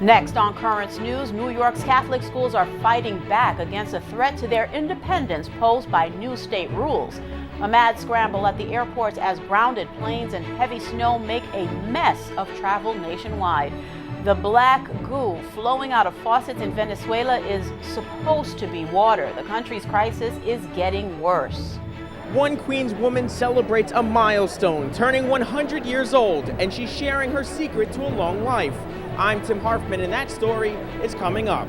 Next on Currents News, New York's Catholic schools are fighting back against a threat to their independence posed by new state rules. A mad scramble at the airports as grounded planes and heavy snow make a mess of travel nationwide. The black goo flowing out of faucets in Venezuela is supposed to be water. The country's crisis is getting worse. One Queens woman celebrates a milestone, turning 100 years old, and she's sharing her secret to a long life. I'm Tim Harfman, and that story is coming up.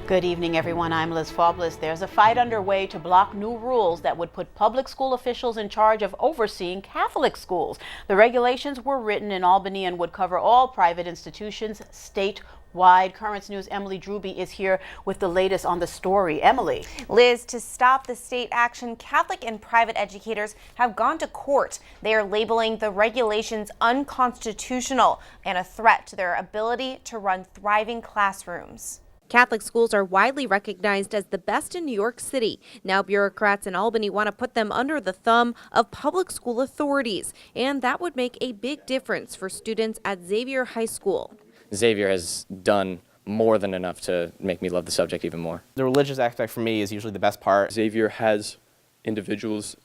Good evening, everyone. I'm Liz Faublas. There's a fight underway to block new rules that would put public school officials in charge of overseeing Catholic schools. The regulations were written in Albany and would cover all private institutions statewide. Currents News' Emily Drewby is here with the latest on the story. Emily. Liz, to stop the state action, Catholic and private educators have gone to court. They are labeling the regulations unconstitutional and a threat to their ability to run thriving classrooms. Catholic schools are widely recognized as the best in New York City. Now bureaucrats in Albany want to put them under the thumb of public school authorities, and that would make a big difference for students at Xavier High School. Xavier has done more than enough to make me love the subject even more. The religious aspect for me is usually the best part. Xavier has individuals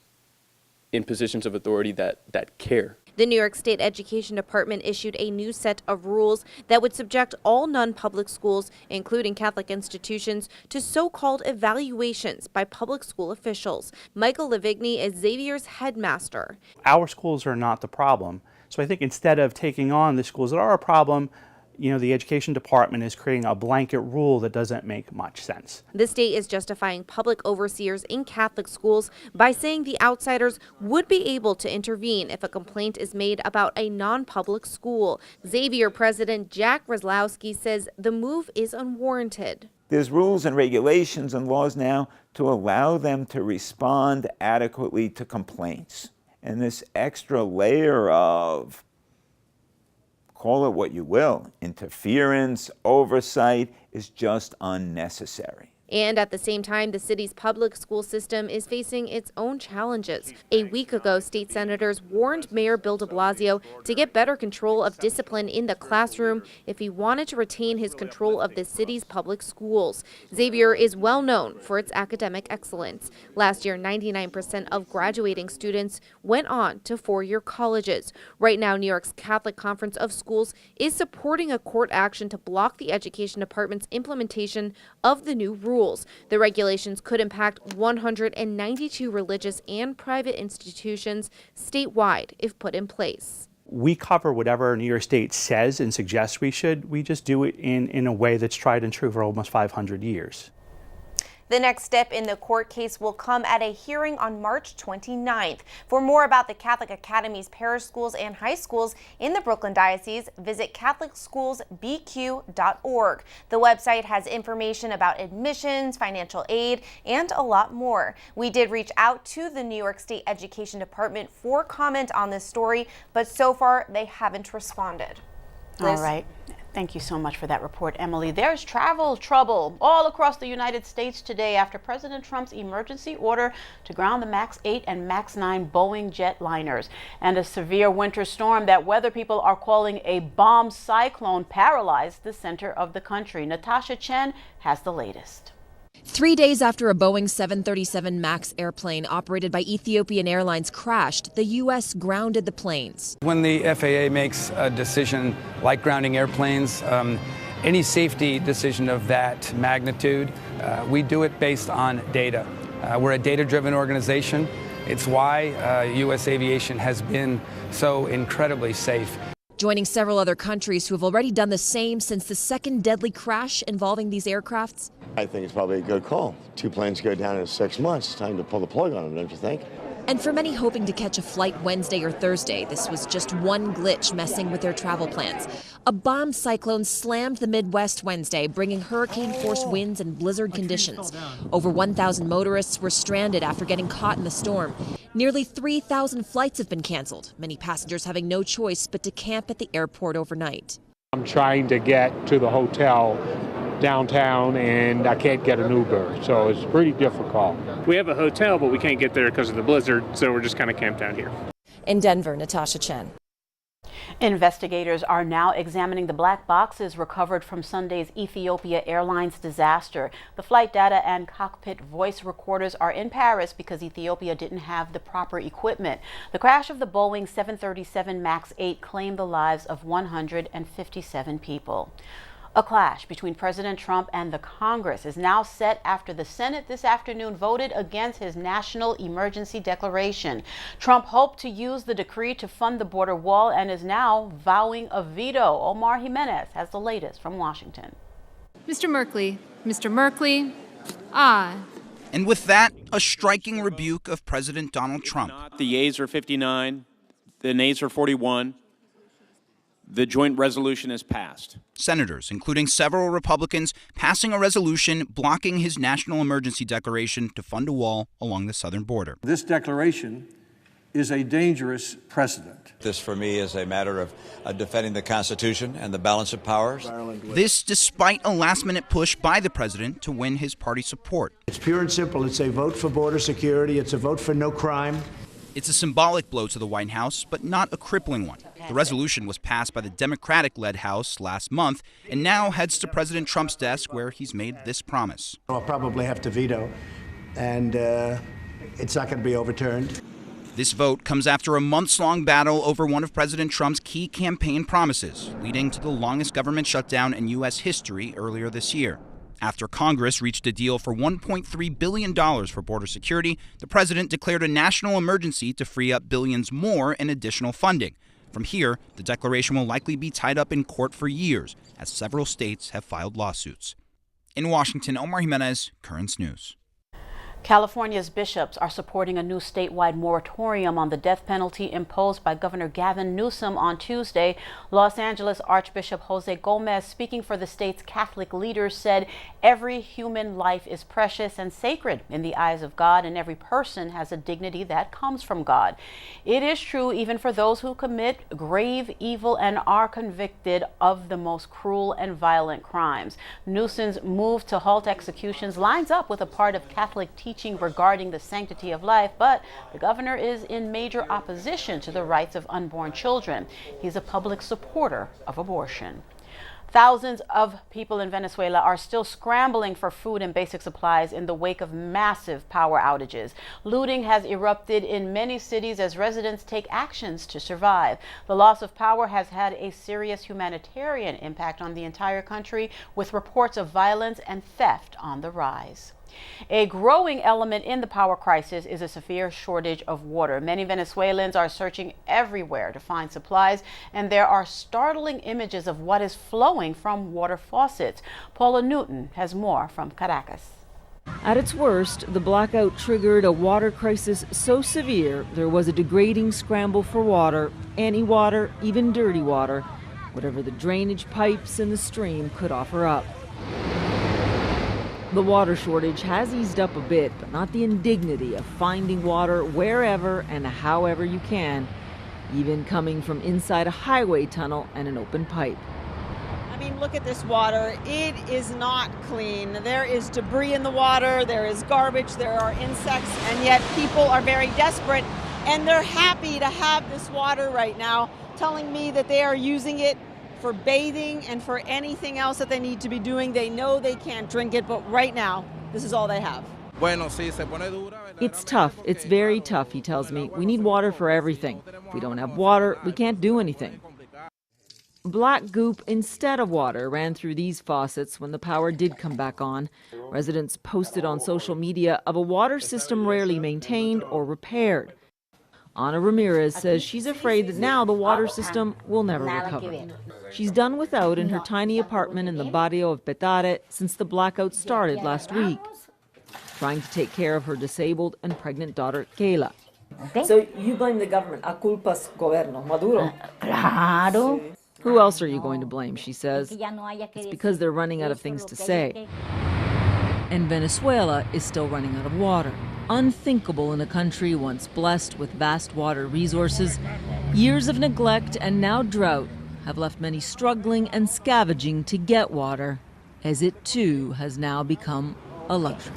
in positions of authority that care. The New York State Education Department issued a new set of rules that would subject all non-public schools, including Catholic institutions, to so-called evaluations by public school officials. Michael Lavigny is Xavier's headmaster. Our schools are not the problem. So I think instead of taking on the schools that are a problem, the education department is creating a blanket rule that doesn't make much sense. The state is justifying public overseers in Catholic schools by saying the outsiders would be able to intervene if a complaint is made about a non-public school. Xavier President Jack Roslowski says the move is unwarranted. There's rules and regulations and laws now to allow them to respond adequately to complaints. And this extra layer of, call it what you will, interference, oversight, is just unnecessary. And at the same time, the city's public school system is facing its own challenges. A week ago, state senators warned Mayor Bill de Blasio to get better control of discipline in the classroom if he wanted to retain his control of the city's public schools. Xavier is well known for its academic excellence. Last year, 99% of graduating students went on to four-year colleges. Right now, New York's Catholic Conference of Schools is supporting a court action to block the education department's implementation of the new rules. The regulations could impact 192 religious and private institutions statewide if put in place. We cover whatever New York State says and suggests we should. We just do it in a way that's tried and true for almost 500 years. The next step in the court case will come at a hearing on March 29th. For more about the Catholic Academies, parish schools, and high schools in the Brooklyn Diocese, visit CatholicSchoolsBQ.org. The website has information about admissions, financial aid, and a lot more. We did reach out to the New York State Education Department for comment on this story, but so far they haven't responded. Liz? All right. Thank you so much for that report, Emily. There's travel trouble all across the United States today after President Trump's emergency order to ground the MAX 8 and MAX 9 Boeing jetliners. And a severe winter storm that weather people are calling a bomb cyclone paralyzed the center of the country. Natasha Chen has the latest. 3 days after a Boeing 737 MAX airplane operated by Ethiopian Airlines crashed, the U.S. grounded the planes. When the FAA makes a decision like grounding airplanes, any safety decision of that magnitude, we do it based on data. We're a data-driven organization. It's why U.S. aviation has been so incredibly safe. Joining several other countries who have already done the same since the second deadly crash involving these aircrafts. I think it's probably a good call. 2 planes go down in 6 months. It's time to pull the plug on them, don't you think? And for many hoping to catch a flight Wednesday or Thursday, this was just one glitch messing with their travel plans. A bomb cyclone slammed the Midwest Wednesday, bringing hurricane-force winds and blizzard conditions. Over 1,000 motorists were stranded after getting caught in the storm. Nearly 3,000 flights have been canceled, many passengers having no choice but to camp at the airport overnight. I'm trying to get to the hotel downtown, and I can't get an Uber, so it's pretty difficult. We have a hotel, but we can't get there because of the blizzard, so we're just kind of camped out here. In Denver, Natasha Chen. Investigators are now examining the black boxes recovered from Sunday's Ethiopia Airlines disaster. The flight data and cockpit voice recorders are in Paris because Ethiopia didn't have the proper equipment. The crash of the Boeing 737 MAX 8 claimed the lives of 157 people. A clash between President Trump and the Congress is now set after the Senate this afternoon voted against his national emergency declaration. Trump hoped to use the decree to fund the border wall and is now vowing a veto. Omar Jimenez has the latest from Washington. Mr. Merkley, aye. And with that, a striking rebuke of President Donald Trump. The yeas are 59, the nays are 41. The joint resolution is passed. Senators, including several Republicans, passing a resolution blocking his national emergency declaration to fund a wall along the southern border. This declaration is a dangerous precedent. This, for me, is a matter of defending the Constitution and the balance of powers. This despite a last-minute push by the president to win his party support. It's pure and simple. It's a vote for border security. It's a vote for no crime. It's a symbolic blow to the White House, but not a crippling one. The resolution was passed by the Democratic-led House last month and now heads to President Trump's desk, where he's made this promise. I'll probably have to veto, and it's not going to be overturned. This vote comes after a months-long battle over one of President Trump's key campaign promises, leading to the longest government shutdown in U.S. history earlier this year. After Congress reached a deal for $1.3 billion for border security, the president declared a national emergency to free up billions more in additional funding. From here, the declaration will likely be tied up in court for years, as several states have filed lawsuits. In Washington, Omar Jimenez, Currents News. California's bishops are supporting a new statewide moratorium on the death penalty imposed by Governor Gavin Newsom on Tuesday. Los Angeles Archbishop Jose Gomez, speaking for the state's Catholic leaders, said every human life is precious and sacred in the eyes of God, and every person has a dignity that comes from God. It is true even for those who commit grave evil and are convicted of the most cruel and violent crimes. Newsom's move to halt executions lines up with a part of Catholic teaching regarding the sanctity of life, but the governor is in major opposition to the rights of unborn children. He's a public supporter of abortion. Thousands of people in Venezuela are still scrambling for food and basic supplies in the wake of massive power outages. Looting has erupted in many cities as residents take actions to survive. The loss of power has had a serious humanitarian impact on the entire country, with reports of violence and theft on the rise. A growing element in the power crisis is a severe shortage of water. Many Venezuelans are searching everywhere to find supplies, and there are startling images of what is flowing from water faucets. Paula Newton has more from Caracas. At its worst, the blackout triggered a water crisis so severe there was a degrading scramble for water, any water, even dirty water, whatever the drainage pipes in the stream could offer up. The water shortage has eased up a bit, but not the indignity of finding water wherever and however you can, even coming from inside a highway tunnel and an open pipe. I mean, look at this water. It is not clean. There is debris in the water, there is garbage, there are insects, and yet people are very desperate, and they're happy to have this water right now, telling me that they are using it for bathing and for anything else that they need to be doing. They know they can't drink it, but right now, this is all they have. It's tough. It's very tough, he tells me. We need water for everything. If we don't have water, we can't do anything. Black goop instead of water ran through these faucets when the power did come back on. Residents posted on social media of a water system rarely maintained or repaired. Ana Ramirez says she's afraid that now the water system will never recover. She's done without in her tiny apartment in the barrio of Petare since the blackout started last week, trying to take care of her disabled and pregnant daughter, Kayla. So you blame the government. A culpas gobierno, Maduro. Claro. Who else are you going to blame, she says. It's because they're running out of things to say. And Venezuela is still running out of water. Unthinkable in a country once blessed with vast water resources. Years of neglect and now drought have left many struggling and scavenging to get water. as it too has now become a luxury.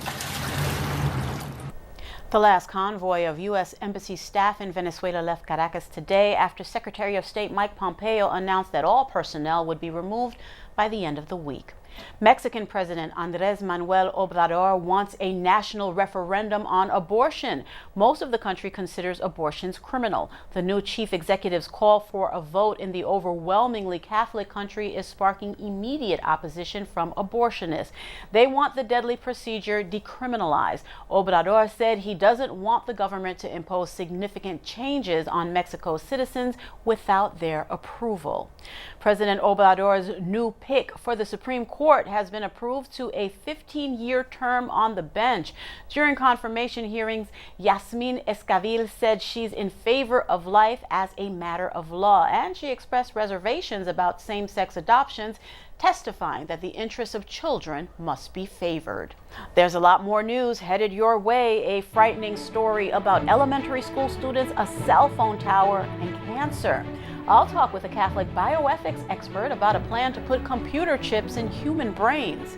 The last convoy of U.S. Embassy staff in Venezuela left Caracas today after Secretary of State Mike Pompeo announced that all personnel would be removed by the end of the week. Mexican President Andrés Manuel Obrador wants a national referendum on abortion. Most of the country considers abortions criminal. The new chief executive's call for a vote in the overwhelmingly Catholic country is sparking immediate opposition from abortionists. They want the deadly procedure decriminalized. Obrador said he doesn't want the government to impose significant changes on Mexico's citizens without their approval. President Obrador's new pick for the Supreme Court has been approved to a 15-year term on the bench. During confirmation hearings, Yasmin Esquivel said she's in favor of life as a matter of law, and she expressed reservations about same-sex adoptions, testifying that the interests of children must be favored. There's a lot more news headed your way. A frightening story about elementary school students, a cell phone tower, and cancer. I'll talk with a Catholic bioethics expert about a plan to put computer chips in human brains.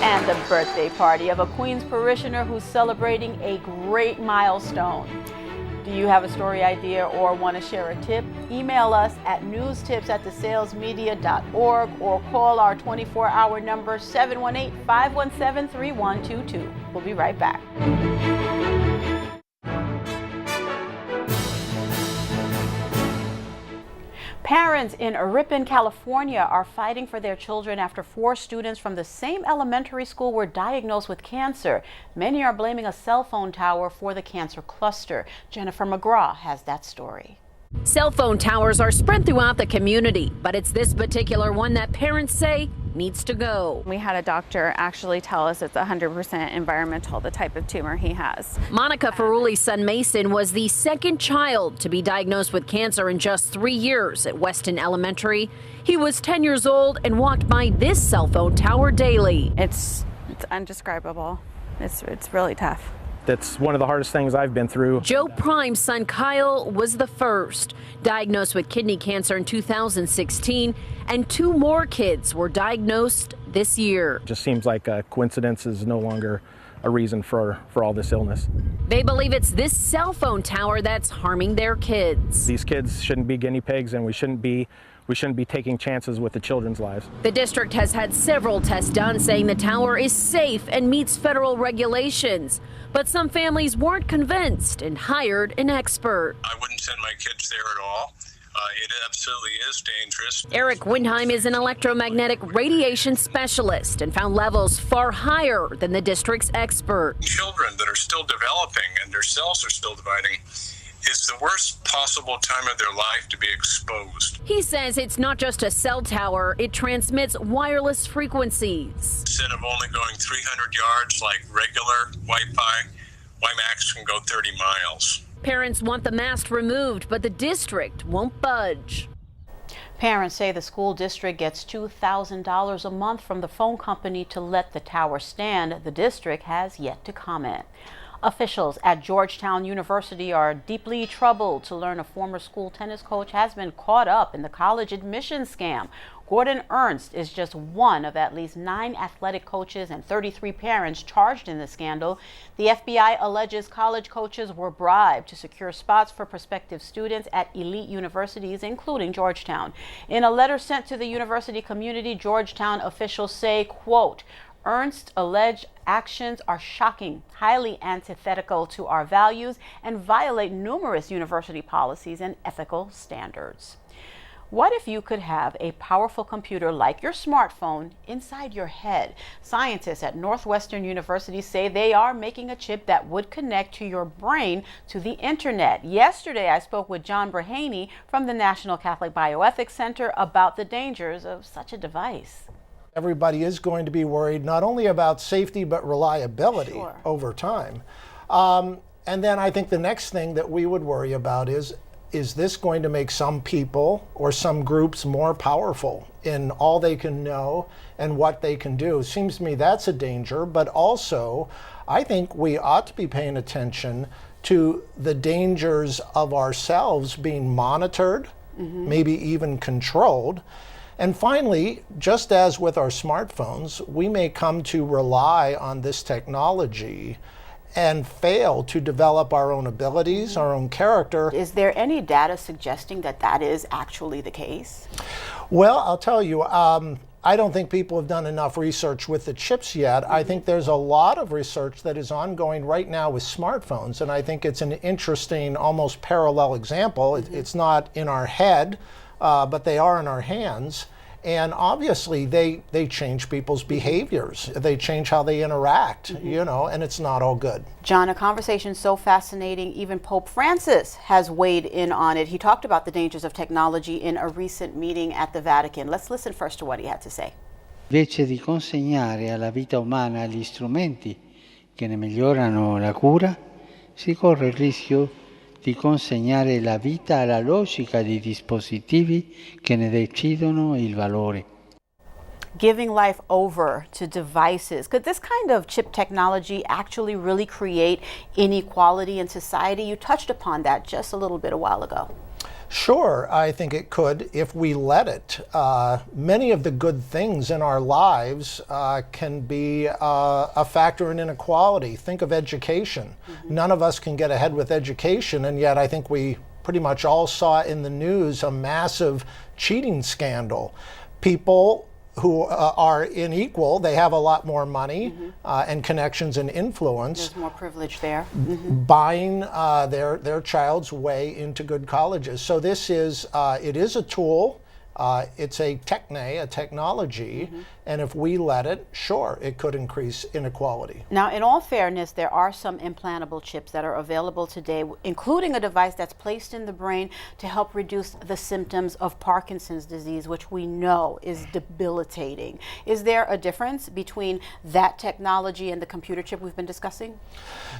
And the birthday party of a Queens parishioner who's celebrating a great milestone. Do you have a story idea or want to share a tip? Email us at newstips@thesalesmedia.org or call our 24-hour number 718-517-3122. We'll be right back. Parents in Ripon, California are fighting for their children after 4 students from the same elementary school were diagnosed with cancer. Many are blaming a cell phone tower for the cancer cluster. Jennifer McGraw has that story. Cell phone towers are spread throughout the community, but it's this particular one that parents say needs to go. We had a doctor actually tell us it's 100% environmental, the type of tumor he has. Monica Ferruli's son Mason was the second child to be diagnosed with cancer in just 3 years at Weston Elementary. He was 10 years old and walked by this cell phone tower daily. It's undescribable. It's really tough. That's one of the hardest things I've been through. Joe Prime's son Kyle was the first, diagnosed with kidney cancer in 2016, and 2 more kids were diagnosed this year. It just seems like a coincidence is no longer a reason for all this illness. They believe it's this cell phone tower that's harming their kids. These kids shouldn't be guinea pigs, and we shouldn't be taking chances with the children's lives. The district has had several tests done saying the tower is safe and meets federal regulations. But some families weren't convinced and hired an expert. I wouldn't send my kids there at all. It absolutely is dangerous. Eric Windheim is an electromagnetic radiation specialist and found levels far higher than the district's expert. Children that are still developing and their cells are still dividing is the worst possible time of their life to be exposed. He says it's not just a cell tower, it transmits wireless frequencies. Instead of only going 300 yards like regular Wi-Fi, WiMAX can go 30 miles. Parents want the mast removed, but the district won't budge. Parents say the school district gets $2,000 a month from the phone company to let the tower stand. The district has yet to comment. Officials at Georgetown University are deeply troubled to learn a former school tennis coach has been caught up in the college admissions scam. Gordon Ernst is just one of at least 9 athletic coaches and 33 parents charged in the scandal. The FBI alleges college coaches were bribed to secure spots for prospective students at elite universities, including Georgetown. In a letter sent to the university community, Georgetown officials say, quote, Ernst's alleged actions are shocking, highly antithetical to our values, and violate numerous university policies and ethical standards. What if you could have a powerful computer like your smartphone inside your head? Scientists at Northwestern University say they are making a chip that would connect to your brain to the internet. Yesterday, I spoke with John Brahaney from the National Catholic Bioethics Center about the dangers of such a device. Everybody is going to be worried not only about safety but reliability over time. And then I think the next thing that we would worry about is this going to make some people or some groups more powerful in all they can know and what they can do? It seems to me that's a danger, but also I think we ought to be paying attention to the dangers of ourselves being monitored, maybe even controlled. And finally, just as with our smartphones, we may come to rely on this technology and fail to develop our own abilities, our own character. Is there any data suggesting that that is actually the case? Well, I'll tell you, I don't think people have done enough research with the chips yet. I think there's a lot of research that is ongoing right now with smartphones, and I think it's an interesting, almost parallel example. It's not in our head, but they are in our hands. And obviously, they change people's behaviors. They change how they interact, you know, and it's not all good. John, a conversation so fascinating, even Pope Francis has weighed in on it. He talked about the dangers of technology in a recent meeting at the Vatican. Let's listen first to what he had to say. Invece di consegnare alla vita umana gli strumenti che ne migliorano la cura, si corre il rischio di consegnare la vita alla logica di dispositivi che ne decidono il valore. Giving life over to devices. Could this kind of chip technology actually really create inequality in society? You touched upon that just a little bit a while ago. Sure, I think it could if we let it. Many of the good things in our lives can be a factor in inequality. Think of education. None of us can get ahead with education, and yet I think we pretty much all saw in the news a massive cheating scandal. People who are unequal, they have a lot more money and connections and influence. There's more privilege there. Buying their child's way into good colleges. So this is, it is a tool, it's a technology, and if we let it, sure, it could increase inequality. Now, in all fairness, there are some implantable chips that are available today, including a device that's placed in the brain to help reduce the symptoms of Parkinson's disease, which we know is debilitating. Is there a difference between that technology and the computer chip we've been discussing?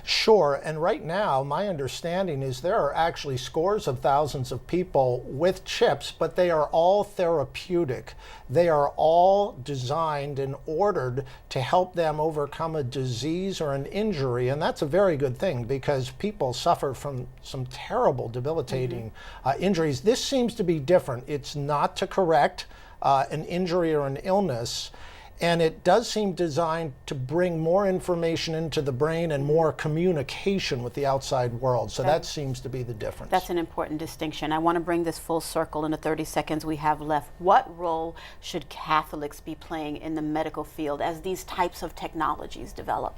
Sure, and right now, my understanding is there are actually scores of thousands of people with chips, but they are all therapeutic. They are all designed and ordered to help them overcome a disease or an injury, and that's a very good thing because people suffer from some terrible, debilitating injuries. This seems to be different. It's not to correct an injury or an illness, and it does seem designed to bring more information into the brain and more communication with the outside world. So that seems to be the difference. That's an important distinction. I want to bring this full circle in the 30 seconds we have left. What role should Catholics be playing in the medical field as these types of technologies develop?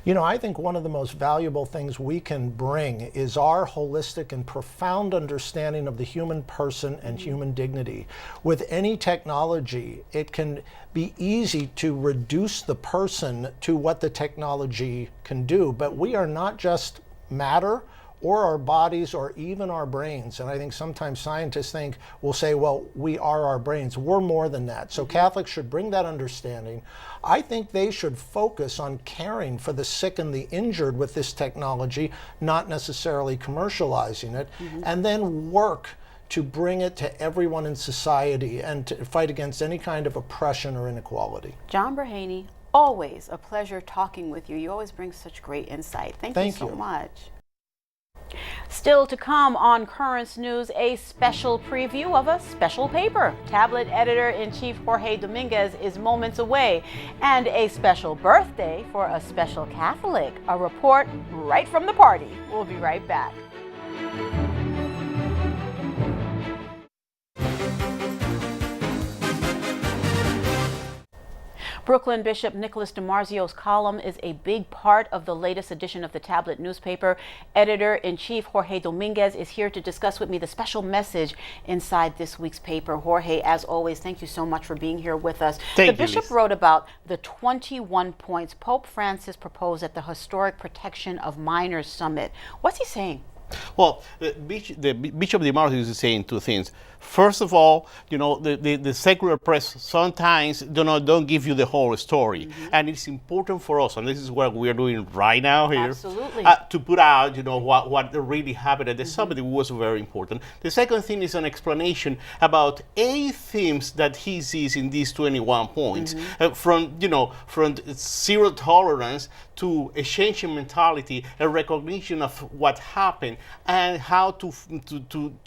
You know, I think one of the most valuable things we can bring is our holistic and profound understanding of the human person and human dignity. With any technology, it can be easy to reduce the person to what the technology can do, but we are not just matter or our bodies or even our brains. And I think sometimes scientists will say, well, we are our brains. We're more than that. So Catholics should bring that understanding. I think they should focus on caring for the sick and the injured with this technology, not necessarily commercializing it, and then work to bring it to everyone in society and to fight against any kind of oppression or inequality. John Berhaney, always a pleasure talking with you. You always bring such great insight. Thank you so much. Still to come on Currents News, a special preview of a special paper. Tablet editor-in-chief Jorge Dominguez is moments away, and a special birthday for a special Catholic. A report right from the party. We'll be right back. Brooklyn Bishop Nicholas DiMarzio's column is a big part of the latest edition of the Tablet newspaper. Editor-in-chief Jorge Dominguez is here to discuss with me the special message inside this week's paper. Jorge, as always, thank you so much for being here with us. The bishop wrote about the 21 points Pope Francis proposed at the historic Protection of Minors Summit. What's he saying? Well, the Bishop DiMarzio is saying two things. First of all, you know, the secular press sometimes don't give you the whole story, and it's important for us, and this is what we are doing right now here, to put out, you know, what really happened at the summit. It was very important. The second thing is an explanation about 8 themes that he sees in these 21 points, from zero tolerance to a change in mentality, a recognition of what happened, and how to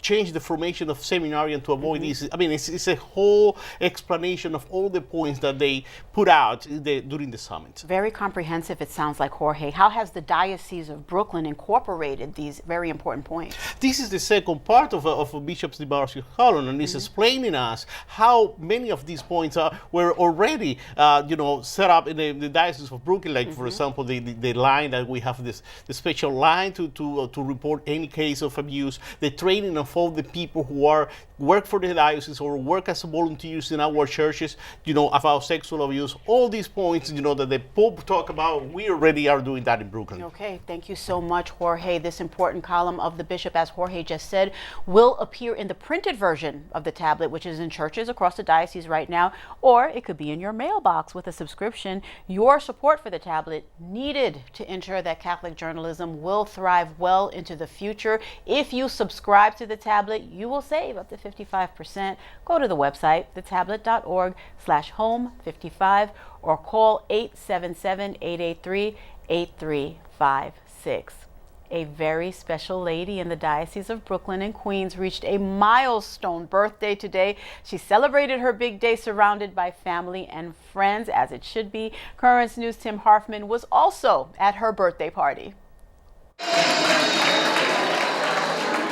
change the formation of seminary and to avoid this. I mean, it's a whole explanation of all the points that they put out during the summit. Very comprehensive, it sounds like, Jorge. How has the Diocese of Brooklyn incorporated these very important points? This is the second part of Bishop's Demar's column, and it's explaining us how many of these points were already, set up in the Diocese of Brooklyn. Like, for example, the line that we have the special line to report any case of abuse, the training of all the people who work for the diocese or work as volunteers in our churches, about sexual abuse. All these points, that the Pope talk about, we already are doing that in Brooklyn. Okay, thank you so much, Jorge. This important column of the Bishop, as Jorge just said, will appear in the printed version of the tablet, which is in churches across the diocese right now, or it could be in your mailbox with a subscription. Your support for the tablet needed to ensure that Catholic journalism will thrive well into the future. If you subscribe to the tablet, you will save up to 55%. Go to the website, thetablet.org/home55, or call 877-883-8356. A very special lady in the Diocese of Brooklyn and Queens reached a milestone birthday today. She celebrated her big day surrounded by family and friends, as it should be. Currents News' Tim Harfman was also at her birthday party.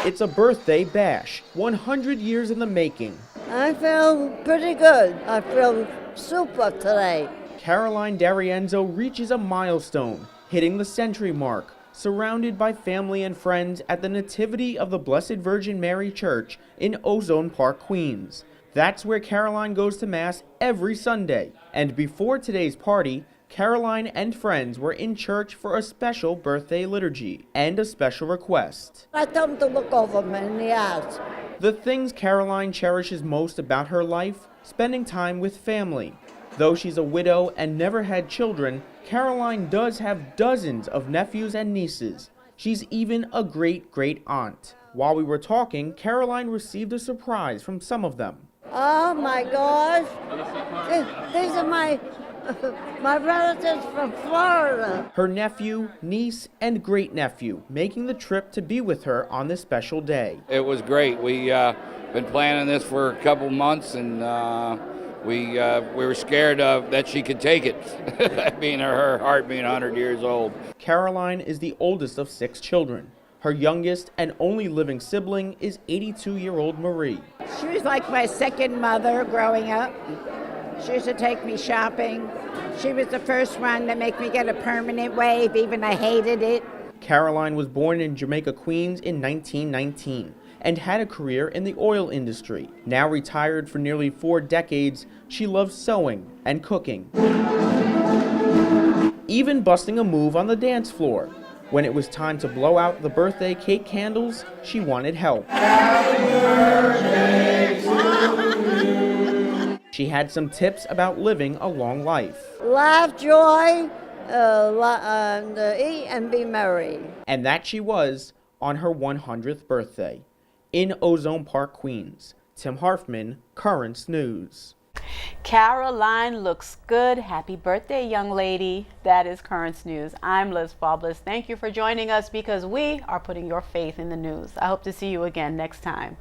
It's a birthday bash, 100 years in the making. I feel pretty good. I feel super today. Caroline D'Arienzo reaches a milestone, hitting the century mark, surrounded by family and friends at the Nativity of the Blessed Virgin Mary Church in Ozone Park, Queens. That's where Caroline goes to Mass every Sunday. And before today's party, Caroline and friends were in church for a special birthday liturgy and a special request. I told him to look over me and he asked. The things Caroline cherishes most about her life, spending time with family. Though she's a widow and never had children, Caroline does have dozens of nephews and nieces. She's even a great-great-aunt. While we were talking, Caroline received a surprise from some of them. Oh my gosh! These are my relatives from Florida. Her nephew, niece, and great-nephew making the trip to be with her on this special day. It was great. We been planning this for a couple months, and we were scared that she could take it, her heart being 100 years old. Caroline is the oldest of 6 children. Her youngest and only living sibling is 82-year-old Marie. She was like my second mother growing up. She used to take me shopping. She was the first one to make me get a permanent wave, even I hated it. Caroline was born in Jamaica, Queens in 1919 and had a career in the oil industry. Now retired for nearly 4 decades, she loves sewing and cooking, even busting a move on the dance floor. When it was time to blow out the birthday cake candles, she wanted help. She had some tips about living a long life. Laugh, joy, eat and be merry. And that she was on her 100th birthday. In Ozone Park, Queens, Tim Harfman, Currents News. Caroline looks good. Happy birthday, young lady. That is Currents News. I'm Liz Faublas. Thank you for joining us because we are putting your faith in the news. I hope to see you again next time.